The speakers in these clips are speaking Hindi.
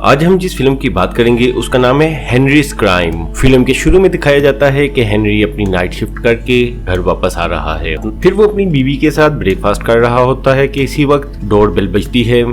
आज हम जिस फिल्म की बात करेंगे उसका नाम है हेनरीज क्राइम। फिल्म के शुरू में दिखाया जाता है कि हेनरी अपनी नाइट शिफ्ट करके घर वापस आ रहा है। फिर वो अपनी बीवी के साथ ब्रेकफास्ट कर रहा होता है कि इसी वक्त डोर बेल बजती है।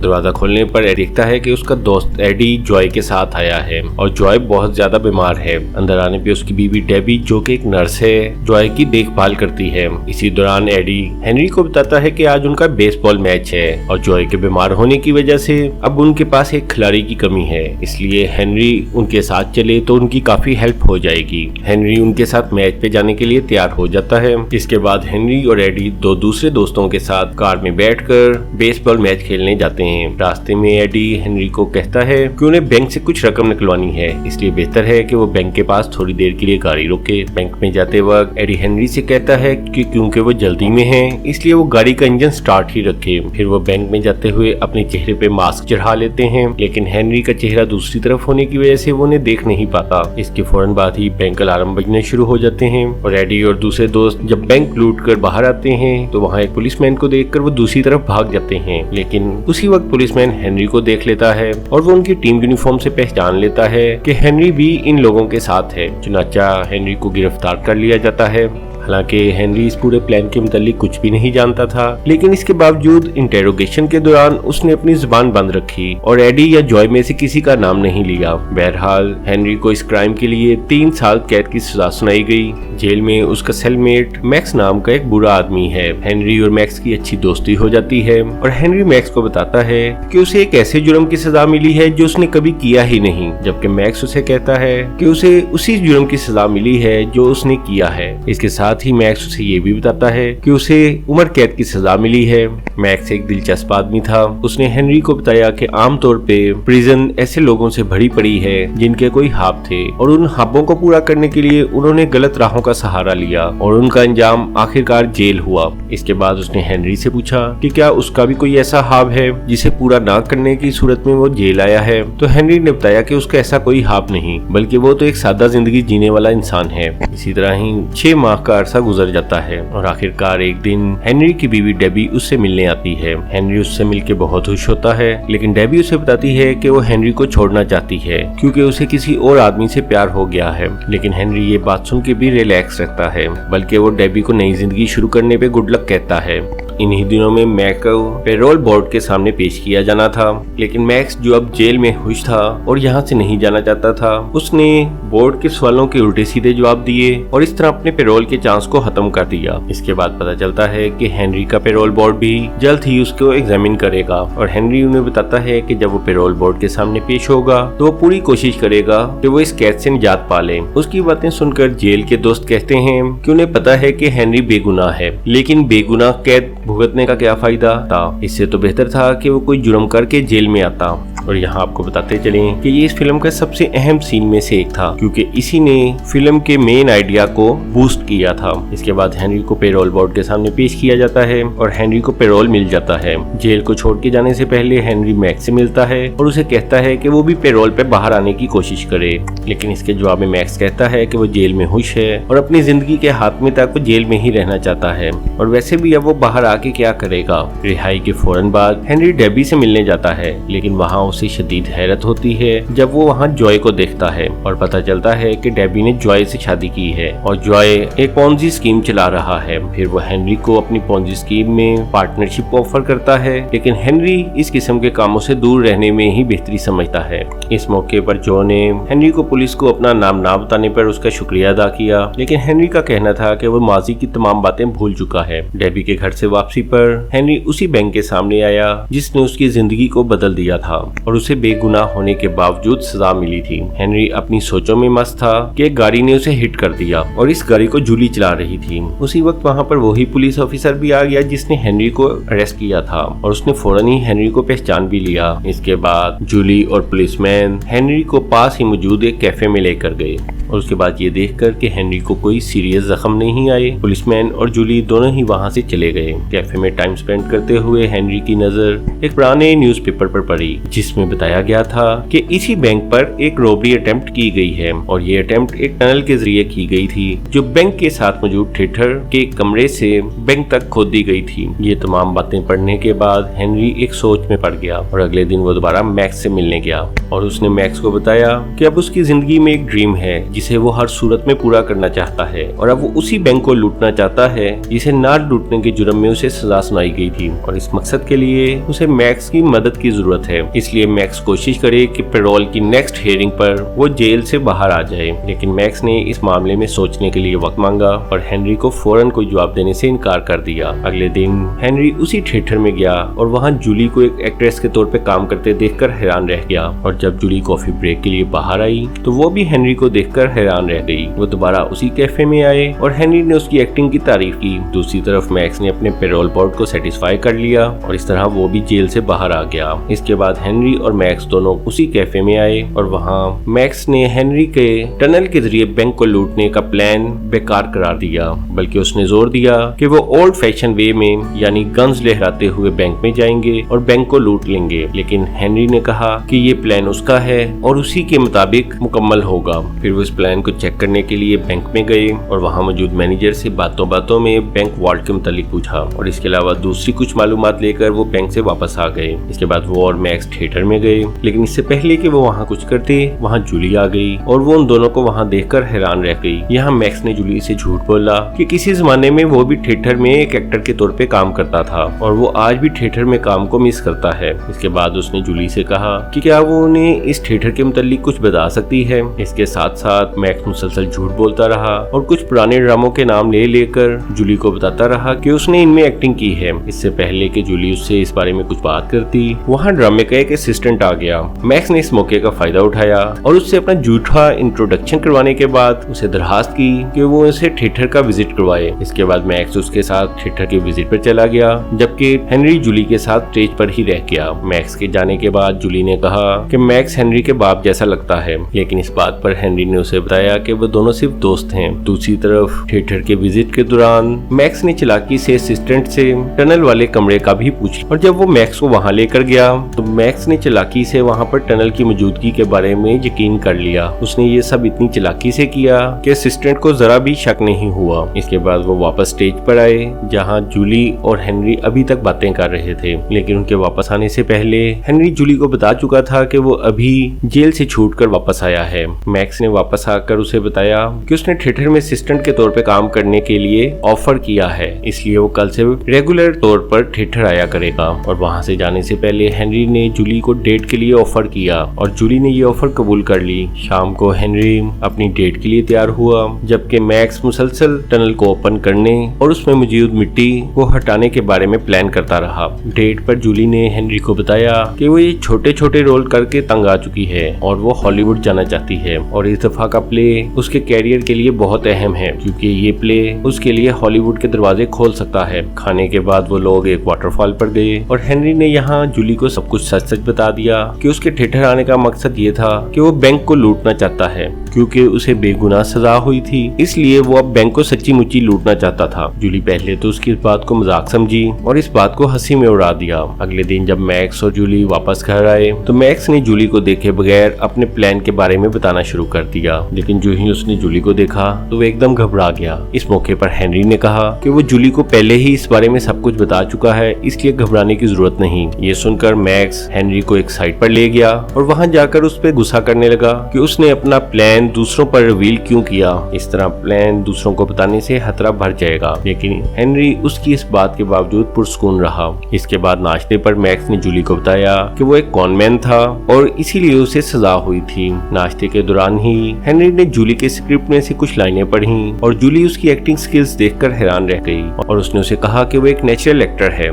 दरवाजा खोलने पर देखता है कि उसका दोस्त एडी जॉय के साथ आया है और जॉय बहुत ज्यादा बीमार है। अंदर आने पे उसकी बीवी डेबी जो कि एक नर्स है जॉय की देखभाल करती है। इसी दौरान एडी हेनरी को बताता है कि आज उनका बेसबॉल मैच है और जॉय के बीमार होने की वजह से अब उनके पास एक खिलाड़ी की कमी है, इसलिए हेनरी उनके साथ चले तो उनकी काफी हेल्प हो जाएगी। हेनरी उनके साथ मैच पे जाने के लिए तैयार हो जाता है। इसके बाद हेनरी और एडी दो दूसरे दोस्तों के साथ कार में बैठकर बेसबॉल मैच खेलने जाते हैं। रास्ते में एडी हेनरी को कहता है कि उन्हें बैंक से कुछ रकम निकलवानी है, इसलिए बेहतर है कि वो बैंक के पास थोड़ी देर के लिए गाड़ी रोके। बैंक में जाते वक्त एडी हेनरी से कहता है कि क्योंकि वो जल्दी में है इसलिए वो गाड़ी का इंजन स्टार्ट ही रखे। फिर वो बैंक में जाते हुए अपने चेहरे पे मास्क चढ़ा लेते हैं, लेकिन हेनरी का चेहरा दूसरी तरफ होने की वजह से वो उन्हें देख नहीं पाता। इसके फौरन बाद ही बैंक अलार्म बजने शुरू हो जाते हैं और एडी और दूसरे दोस्त जब बैंक लूट कर बाहर आते हैं तो वहाँ एक पुलिसमैन को देखकर वो दूसरी तरफ भाग जाते हैं, लेकिन उसी वक्त पुलिसमैन हेनरी को देख लेता है और वो उनकी टीम यूनिफॉर्म से पहचान लेता है कि हेनरी भी इन लोगों के साथ है। चुनाचा हेनरी को गिरफ्तार कर लिया जाता है। हालांकि हेनरी इस पूरे प्लान के मुतालिक कुछ भी नहीं जानता था, लेकिन इसके बावजूद इंटेरोगेशन के दौरान उसने अपनी जुबान बंद रखी और एडी या जॉय में से किसी का नाम नहीं लिया। बहरहाल हेनरी को इस क्राइम के लिए 3 साल कैद की सजा सुनाई गई। जेल में उसका सेलमेट मैक्स नाम का एक बुरा आदमी है। हेनरी और मैक्स की अच्छी दोस्ती हो जाती है और हेनरी मैक्स को बताता है कि उसे एक ऐसे जुर्म की सजा मिली है जो उसने कभी किया ही नहीं, जबकि मैक्स उसे कहता है कि उसे उसी जुर्म की सजा मिली है जो उसने किया है। इसके साथ ही मैक्स उसे ये भी बताता है कि उसे उम्र कैद की सजा मिली है। मैक्स एक दिलचस्प आदमी था। उसने हेनरी को बताया कि आमतौर पे प्रिजन ऐसे लोगों से भरी पड़ी है जिनके कोई ख्वाब थे और उन ख्वाबों को पूरा करने के लिए उन्होंने गलत राहों का सहारा लिया और उनका अंजाम आखिरकार जेल हुआ। इसके बाद उसने हेनरी से पूछा कि क्या उसका भी कोई ऐसा ख्वाब है जिसे पूरा ना करने की सूरत में वो जेल आया है, तो हेनरी ने बताया कि उसका ऐसा कोई ख्वाब नहीं, बल्कि वो तो एक सादा जिंदगी जीने वाला इंसान है। इसी तरह ही 6 माह का अरसा गुजर जाता है और आखिरकार एक दिन हेनरी की बीवी डेबी उससे मिलने आती है। हेनरी उससे मिलकर बहुत खुश होता है, लेकिन डेबी उसे बताती है कि वो हेनरी को छोड़ना चाहती है क्योंकि उसे किसी और आदमी से प्यार हो गया है। लेकिन हेनरी ये बात सुन के भी रिलैक्स रहता है, बल्कि वो डेबी को नई जिंदगी शुरू करने पे गुड लक कहता है। इन्हीं दिनों में मैक्स को पेरोल बोर्ड के सामने पेश किया जाना था, लेकिन मैक्स जो अब जेल में खुश था और यहाँ से नहीं जाना चाहता था, उसने बोर्ड के सवालों के उल्टे सीधे जवाब दिए और इस तरह अपने पेरोल के चांस को खत्म कर दिया। इसके बाद पता चलता है कि हेनरी का पेरोल बोर्ड भी जल्द ही उसको एग्जामिन करेगा और हेनरी उन्हें बताता है कि जब वो पेरोल बोर्ड के सामने पेश होगा तो वो पूरी कोशिश करेगा कि वो इस कैद से निजात पा ले। उसकी बातें सुनकर जेल के दोस्त कहते हैं कि उन्हें पता है कि हेनरी बेगुनाह है, लेकिन बेगुनाह कैद भुगतने का क्या फायदा था, इससे तो बेहतर था कि वो कोई जुर्म करके जेल में आता। और यहाँ आपको बताते चलें कि ये इस फिल्म का सबसे अहम सीन में से एक था, क्योंकि इसी ने फिल्म के मेन आइडिया को बूस्ट किया था। इसके बाद हेनरी को पेरोल बोर्ड के सामने पेश किया जाता है और हेनरी को पेरोल मिल जाता है। जेल को छोड़ के जाने से पहले हेनरी मैक्स से मिलता है और उसे कहता है कि वो भी पेरोल पे बाहर आने की कोशिश करे, लेकिन इसके जवाब में मैक्स कहता है कि वो जेल में खुश है और अपनी जिंदगी के हाथमे तक वो जेल में ही रहना चाहता है और वैसे भी अब वो बाहर आके क्या करेगा। रिहाई के फौरन बाद हेनरी डेबी से मिलने जाता है, लेकिन वहाँ उसे शदीद हैरत होती है जब वो वहाँ जॉय को देखता है और पता चलता है कि डेबी ने जॉय से शादी की है और जॉय एक पोंजी स्कीम चला रहा है। फिर वो हेनरी को अपनी पोंजी स्कीम में पार्टनरशिप ऑफर करता है, लेकिन हेनरी इस किस्म के कामों से दूर रहने में ही बेहतरी समझता है। इस मौके पर जॉ ने हेनरी को पुलिस को अपना नाम ना बताने पर उसका शुक्रिया अदा किया, लेकिन हेनरी का कहना था कि वो माजी की तमाम बातें भूल चुका है। डेबी के घर से वापसी पर हेनरी उसी बैंक के सामने आया जिसने उसकी जिंदगी को बदल दिया था और उसे बेगुनाह होने के बावजूद सजा मिली थी। हेनरी अपनी सोचों में मस्त था कि एक गाड़ी ने उसे हिट कर दिया और इस गाड़ी को जूली चला रही थी। उसी वक्त वहाँ पर वही पुलिस ऑफिसर भी आ गया जिसने हेनरी को अरेस्ट किया था और उसने फौरन ही हेनरी को पहचान भी लिया। इसके बाद जूली और पुलिसमैन हेनरी को पास ही मौजूद एक कैफे में लेकर गए। और उसके बाद ये देखकर कि हेनरी को कोई सीरियस जख्म नहीं आए, पुलिसमैन और जूली दोनों ही वहाँ से चले गए। कैफे में टाइम स्पेंड करते हुए हेनरी की नजर एक पुराने न्यूज़पेपर पर पड़ी जिसमें बताया गया था कि इसी बैंक पर एक रॉबरी अटेम्प्ट की गई है और ये अटेम्प्ट एक टनल के जरिए की गई थी जो बैंक के साथ मौजूद थिएटर के कमरे से बैंक तक खोदी गई थी। ये तमाम बातें पढ़ने के बाद हेनरी एक सोच में पड़ गया और अगले दिन वो दोबारा मैक्स से मिलने गया और उसने मैक्स को बताया कि अब उसकी जिंदगी में एक ड्रीम है जिसे वो हर सूरत में पूरा करना चाहता है और अब वो उसी बैंक को लूटना चाहता है जिसे ना लूटने के जुर्म में उसे सजा सुनाई गई थी और इस मकसद के लिए उसे मैक्स की मदद की जरूरत है। इसलिए मैक्स कोशिश करे कि पैरोल की नेक्स्ट हियरिंग पर वो जेल से बाहर आ जाए, लेकिन मैक्स ने इस मामले में सोचने के लिए वक्त मांगा और हेनरी को फौरन कोई जवाब देने से इनकार कर दिया। अगले दिन हेनरी उसी थिएटर में गया और वहाँ जूली को एक एक्ट्रेस के तौर पे काम करते देखकर हैरान रह गया और जब जूली कॉफी ब्रेक के लिए बाहर आई तो वो भी हेनरी को देखकर हैरान रह गई। वो दोबारा उसी कैफे में आए और हेनरी ने उसकी एक्टिंग की तारीफ की। दूसरी तरफ मैक्स ने अपने पेरोल बोर्ड को सेटिस्फाई कर लिया और इस तरह वो भी जेल से बाहर आ गया। इसके बाद हेनरी और मैक्स दोनों उसी कैफे में आए और वहाँ मैक्स ने हेनरी के टनल के जरिए बैंक को लूटने का प्लान बेकार करार दिया, बल्कि उसने जोर दिया कि वो ओल्ड फैशन वे में यानी गन्स लहराते हुए बैंक में जाएंगे और बैंक को लूट लेंगे। लेकिन हेनरी ने कहा कि ये प्लान उसका है और उसी के मुताबिक मुकम्मल होगा। फिर वो इस प्लान को चेक करने के लिए बैंक में गए और वहाँ मौजूद मैनेजर से बातों बातों में बैंक वॉल्ट के मुतालिक पूछा और इसके अलावा दूसरी कुछ मालूमात लेकर वो बैंक से वापस आ गए। इसके बाद वो और मैक्स थिएटर में गए, लेकिन इससे पहले कि वो वहाँ कुछ करते वहाँ जूली आ गई और वो उन दोनों को वहाँ देखकर हैरान रह गई। यहाँ मैक्स ने जूली से झूठ बोला कि किसी जमाने में वो भी थिएटर में एक एक्टर के तौर पे काम करता था और वो आज भी थिएटर में काम को मिस करता है। इसके बाद उसने जूली से कहा कि क्या वो उन्हें इस थिएटर के मुतालिक कुछ बता सकती है। इसके साथ साथ मैक्स मुसलसल झूठ बोलता रहा और कुछ पुराने ड्रामों के नाम ले लेकर जूली को बताता रहा कि उसने इनमें एक्टिंग की है। इससे पहले कि जूली उससे इस बारे में कुछ बात करती, वहाँ ड्रामे का एक असिस्टेंट आ गया। मैक्स ने इस मौके का फायदा उठाया और उससे अपना झूठा इंट्रोडक्शन करवाने के बाद उसे दरखास्त की कि वो उसे थिएटर का विजिट करवाए। इसके बाद मैक्स उसके साथ थिएटर के विजिट पर चला गया, जबकि हेनरी जूली के साथ स्टेज पर ही रह गया। मैक्स के जाने के बाद जूली ने कहा कि मैक्स हेनरी के बाप जैसा लगता है, लेकिन इस बात पर हेनरी ने उसे बताया कि वो दोनों सिर्फ दोस्त हैं। दूसरी तरफ थिएटर के विजिट के दौरान मैक्स ने चालाकी से असिस्टेंट से टनल वाले कमरे का भी पूछा और जब वो मैक्स को वहाँ लेकर गया तो मैक्स ने चालाकी से वहाँ पर टनल की मौजूदगी के बारे में यकीन कर लिया। उसने ये सब इतनी चालाकी से किया कि असिस्टेंट को जरा भी शक नहीं हुआ। इसके बाद वो वापस स्टेज पर आए जहाँ जूली और हेनरी अभी तक बातें कर रहे थे, लेकिन उनके वापस आने से पहले हेनरी जूली को बता चुका था कि वो अभी जेल से छूटकर वापस आया है। मैक्स ने वापस आकर उसे बताया कि उसने थिएटर में असिस्टेंट के तौर पे काम करने के लिए ऑफर किया है, इसलिए वो कल से रेगुलर तौर पर थिएटर आया करेगा। और वहाँ से जाने से पहले हेनरी ने जूली को डेट के लिए ऑफर किया और जूली ने ये ऑफर कबूल कर ली। शाम को हेनरी अपनी डेट के लिए तैयार हुआ, जबकि मैक्स मुसलसल टनल को ओपन करने और उसमें मौजूद मिट्टी को हटाने के बारे में प्लान करता रहा। डेट पर जूली ने हेनरी को बताया कि वो ये छोटे छोटे रोल करके तंग आ चुकी है और वो हॉलीवुड जाना चाहती है और इस दफा का प्ले उसके कैरियर के लिए बहुत अहम है, क्योंकि ये प्ले उसके लिए हॉलीवुड के दरवाजे खोल सकता है। खाने के बाद वो लोग एक वाटरफॉल पर गए और हेनरी ने यहाँ जूली को सब कुछ सच सच बता दिया कि उसके थिएटर आने का मकसद ये था कि वो बैंक को लूटना चाहता है, क्योंकि उसे बेगुनाह सजा हुई थी, इसलिए वो अब बैंक को सच्ची मुच्ची लूटना चाहता था। जूली पहले तो उसकी इस बात को मजाक समझी और इस बात को हंसी में उड़ा दिया। अगले दिन जब मैक्स और जूली वापस घर आए तो मैक्स ने जूली को देखे बगैर अपने प्लान के बारे में बताना शुरू कर दिया, लेकिन जो ही उसने जूली को देखा तो वो एकदम घबरा गया। इस मौके पर हेनरी ने कहा कि वो जूली को पहले ही इस बारे में सब कुछ बता चुका है, इसलिए घबराने की जरूरत नहीं। ये सुनकर मैक्स हेनरी को एक साइड पर ले गया और वहां जाकर उस पर गुस्सा करने लगा कि उसने अपना प्लान दूसरों पर रिवील क्यों किया। इस तरह प्लान दूसरों को बताने से खतरा बढ़ जाएगा, लेकिन हेनरी उसकी इस बात के बावजूद पुरसुकून रहा। इसके बाद नाश्ते पर मैक्स ने जूली को बताया कि वो एक कॉनमैन था और इसीलिए उसे सजा हुई थी। नाश्ते के दौरान ही हेनरी ने जूली के स्क्रिप्ट में से कुछ लाइनें पढ़ी और जूली उसकी एक्टिंग स्किल्स देखकर हैरान रह गई और उसने उसे कहा कि वो एक नेचुरल एक्टर है।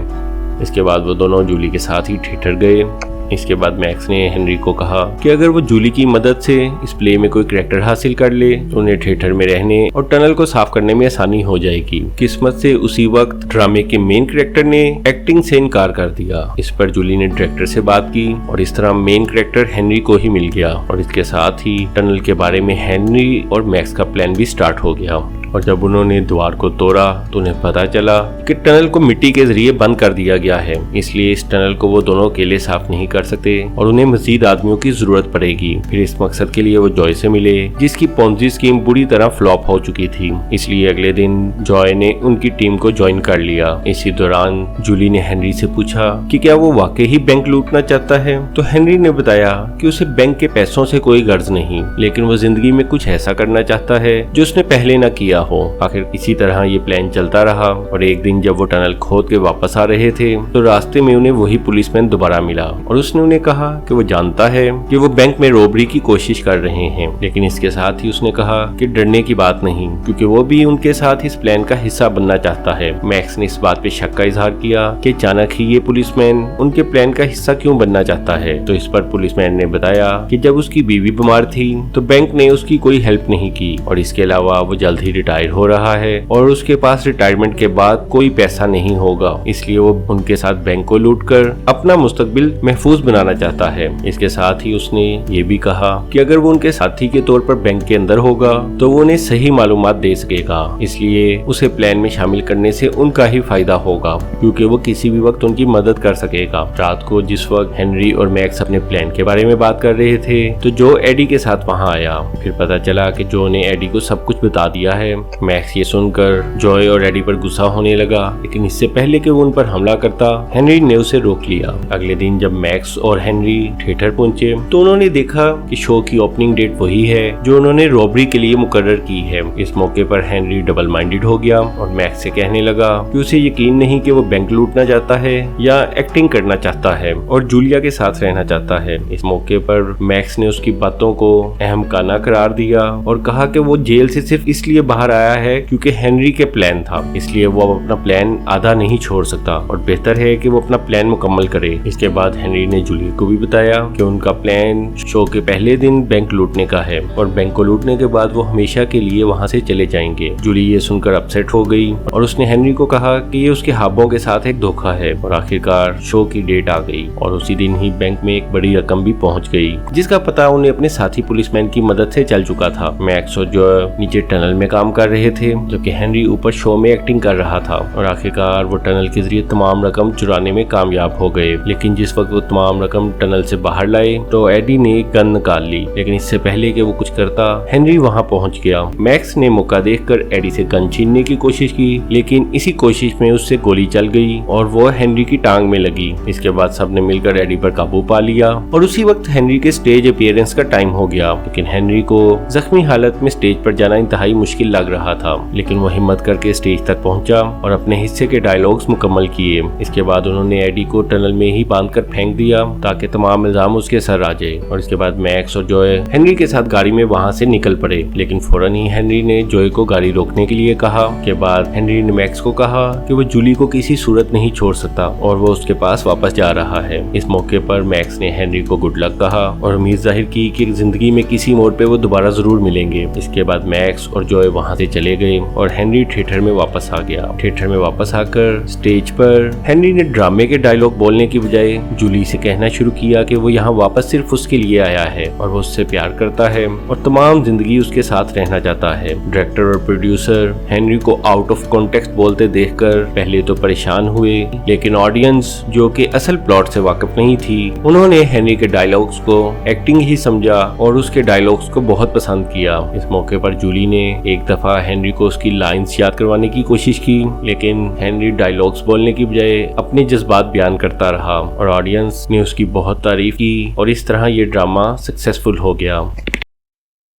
इसके बाद वो दोनों जूली के साथ ही थिएटर गए। इसके बाद मैक्स ने हेनरी को कहा कि अगर वो जूली की मदद से इस प्ले में कोई कैरेक्टर हासिल कर ले तो उन्हें थिएटर में रहने और टनल को साफ करने में आसानी हो जाएगी। किस्मत से उसी वक्त ड्रामे के मेन कैरेक्टर ने एक्टिंग से इनकार कर दिया। इस पर जूली ने डायरेक्टर से बात की और इस तरह मेन कैरेक्टर हेनरी को ही मिल गया और इसके साथ ही टनल के बारे में हेनरी और मैक्स का प्लान भी स्टार्ट हो गया। और जब उन्होंने द्वार को तोड़ा तो उन्हें पता चला कि टनल को मिट्टी के जरिए बंद कर दिया गया है, इसलिए इस टनल को वो दोनों अकेले साफ नहीं कर सकते और उन्हें मजीद आदमियों की जरूरत पड़ेगी। फिर इस मकसद के लिए वो जॉय से मिले जिसकी पोंजी स्कीम बुरी तरह फ्लॉप हो चुकी थी, इसलिए अगले दिन जॉय ने उनकी टीम को ज्वाइन कर लिया। इसी दौरान जूली ने हेनरी से पूछा कि क्या वो वाकई ही बैंक लूटना चाहता है, तो हेनरी ने बताया कि उसे बैंक के पैसों से कोई गर्ज नहीं, लेकिन वो जिंदगी में कुछ ऐसा करना चाहता है जो उसने पहले न किया हो। आखिर इसी तरह ये प्लान चलता रहा और एक दिन जब वो टनल खोद के वापस आ रहे थे तो रास्ते में उन्हें वही पुलिसमैन दोबारा मिला और उसने उन्हें कहा कि वो जानता है कि वो बैंक में रॉबरी की कोशिश कर रहे हैं, लेकिन इसके साथ ही उसने कहा कि डरने की बात नहीं क्योंकि वो भी उनके साथ इस प्लान का हिस्सा बनना चाहता है। मैक्स ने इस बात पे शक का इजहार किया कि अचानक ही ये पुलिसमैन उनके प्लान का हिस्सा क्यों बनना चाहता है, तो इस पर पुलिसमैन ने बताया कि जब उसकी बीवी बीमार थी तो बैंक ने उसकी कोई हेल्प नहीं की और इसके अलावा वो जल्द ही रिटायर हो रहा है और उसके पास रिटायरमेंट के बाद कोई पैसा नहीं होगा, इसलिए वो उनके साथ बैंक को लूटकर अपना मुस्तकबिल महफूज बनाना चाहता है। इसके साथ ही उसने ये भी कहा कि अगर वो उनके साथी के तौर पर बैंक के अंदर होगा तो वो उन्हें सही मालूमात दे सकेगा, इसलिए उसे प्लान में शामिल करने से उनका ही फायदा होगा क्योंकि वो किसी भी वक्त उनकी मदद कर सकेगा। रात को जिस वक्त हेनरी और मैक्स अपने प्लान के बारे में बात कर रहे थे तो जो एडी के साथ वहाँ आया। फिर पता चला कि जो ने एडी को सब कुछ बता दिया है। मैक्स ये सुनकर जॉय और एडी पर गुस्सा होने लगा, लेकिन इससे पहले कि वो उन पर हमला करता हेनरी ने उसे रोक लिया। अगले दिन जब मैक्स और हेनरी थिएटर पहुंचे तो उन्होंने देखा कि शो की ओपनिंग डेट वही है जो उन्होंने रॉबरी के लिए मुकर्रर की है। इस मौके पर हेनरी डबल माइंडेड हो गया और मैक्स से कहने लगा कि उसे यकीन नहीं कि वो बैंक लूटना चाहता है या एक्टिंग करना चाहता है और जूलिया के साथ रहना चाहता है। इस मौके पर मैक्स ने उसकी बातों को अहमकाना करार दिया और कहा कि वो जेल से सिर्फ इसलिए बाहर आया है क्योंकि हेनरी के प्लान था, इसलिए वो अपना प्लान आधा नहीं छोड़ सकता और बेहतर है कि वो अपना प्लान मुकम्मल करे। इसके बाद हेनरी ने जूली को भी बताया कि उनका प्लान शो के पहले दिन बैंक लूटने का है और बैंक को लूटने के बाद वो हमेशा के लिए वहाँ से चले जाएंगे। जूली ये सुनकर अपसेट हो गई और उसने हेनरी को कहा कि ये उसके ख्वाबों के साथ एक धोखा है और आखिरकार शो की डेट आ गई और उसी दिन ही बैंक में एक बड़ी रकम भी पहुँच गई जिसका पता उन्हें अपने साथी पुलिसमैन की मदद से चल चुका था। मैक्स और जो नीचे टनल में काम कर रहे थे जबकि हेनरी ऊपर शो में एक्टिंग कर रहा था और आखिरकार वो टनल के जरिए तमाम रकम चुराने में कामयाब हो गए। लेकिन जिस वक्त वो तमाम रकम टनल से बाहर लाए तो एडी ने एक गन निकाल ली, लेकिन इससे पहले कि वो कुछ करता हेनरी वहां पहुंच गया। मैक्स ने मौका देखकर एडी से गन छीनने की कोशिश की, लेकिन इसी कोशिश में उससे गोली चल गई और वो हेनरी की टांग में लगी। इसके बाद सबने मिलकर एडी पर काबू पा लिया और उसी वक्त हेनरी के स्टेज अपीयरेंस का टाइम हो गया। लेकिन हेनरी को जख्मी हालत में स्टेज पर जाना इंतहाई मुश्किल लग रहा था, लेकिन वो हिम्मत करके स्टेज तक पहुंचा और अपने हिस्से के डायलॉग्स मुकम्मल किए। इसके बाद उन्होंने एडी को टनल में ही बांधकर फेंक दिया ताकि तमाम इल्जाम उसके सर आ जाए और इसके बाद मैक्स और जॉय हेनरी के साथ गाड़ी में वहां से निकल पड़े। लेकिन फौरन ही हेनरी ने जॉय को गाड़ी रोकने के लिए कहा। के बाद हेनरी ने मैक्स को कहा कि वो जूली को किसी सूरत नहीं छोड़ सकता और वो उसके पास वापस जा रहा है। इस मौके पर मैक्स ने हेनरी को गुड लक कहा और उम्मीद जाहिर की कि जिंदगी में किसी मोड़ पे वो दोबारा जरूर मिलेंगे। इसके बाद मैक्स और जॉय वहां से चले गए और हेनरी थिएटर में वापस आ गया। थिएटर में वापस आकर स्टेज पर हेनरी ने ड्रामे के डायलॉग बोलने की बजाय जूली से कहना शुरू किया कि वो यहाँ वापस सिर्फ उसके लिए आया है और वो उससे प्यार करता है और तमाम जिंदगी उसके साथ रहना चाहता है। डायरेक्टर और प्रोड्यूसर हेनरी को आउट ऑफ कॉन्टेक्स्ट बोलते देखकर पहले तो परेशान हुए, लेकिन ऑडियंस जो कि असल प्लॉट से वाकिफ नहीं थी उन्होंने हेनरी के डायलॉग्स को एक्टिंग ही समझा और उसके डायलॉग्स को बहुत पसंद किया। इस मौके पर जूली ने एक दफा हेनरी को उसकी लाइंस याद करवाने की कोशिश की, लेकिन हेनरी डायलॉग्स बोलने की बजाय अपने जज्बात बयान करता रहा और ऑडियंस ने उसकी बहुत तारीफ की और इस तरह ये ड्रामा सक्सेसफुल हो गया।